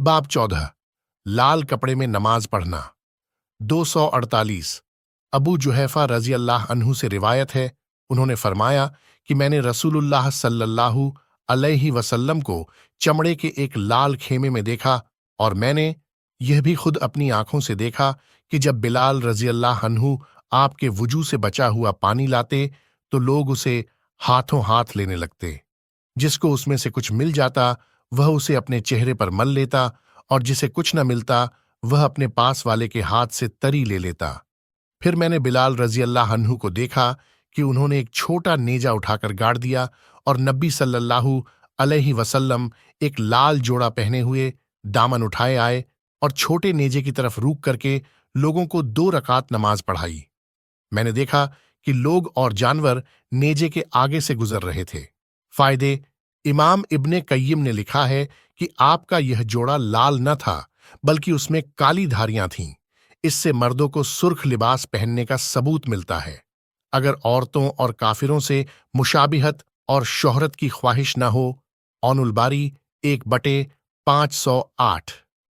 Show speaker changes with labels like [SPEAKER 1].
[SPEAKER 1] बाब 14 लाल कपड़े में नमाज पढ़ना। 248 अबू जुहैफा रजी अल्लाह अन्हु से रिवायत है, उन्होंने फरमाया कि मैंने रसूलुल्लाह सल्लल्लाहु अलैहि वसल्लम को चमड़े के एक लाल खेमे में देखा, और मैंने यह भी खुद अपनी आंखों से देखा कि जब बिलाल रजी अल्लाह अन्हु आपके वजू से बचा हुआ पानी लाते तो लोग उसे हाथों हाथ लेने लगते। जिसको उसमें से कुछ मिल जाता वह उसे अपने चेहरे पर मल लेता, और जिसे कुछ न मिलता वह अपने पास वाले के हाथ से तरी ले लेता। फिर मैंने बिलाल रजी अल्लाह अन्हु को देखा कि उन्होंने एक छोटा नेजा उठाकर गाड़ दिया, और नबी सल्लल्लाहु अलैहि वसल्लम एक लाल जोड़ा पहने हुए दामन उठाए आए और छोटे नेजे की तरफ रूख करके लोगों को 2 रकात नमाज पढ़ाई। मैंने देखा कि लोग और जानवर नेजे के आगे से गुजर रहे थे। फायदे इमाम इब्ने कय्यिम ने लिखा है कि आपका यह जोड़ा लाल न था, बल्कि उसमें काली धारियां थीं। इससे मर्दों को सुर्ख लिबास पहनने का सबूत मिलता है। अगर औरतों और काफिरों से मुशाबिहत और शोहरत की ख्वाहिश न हो। औनुल बारी 1/508।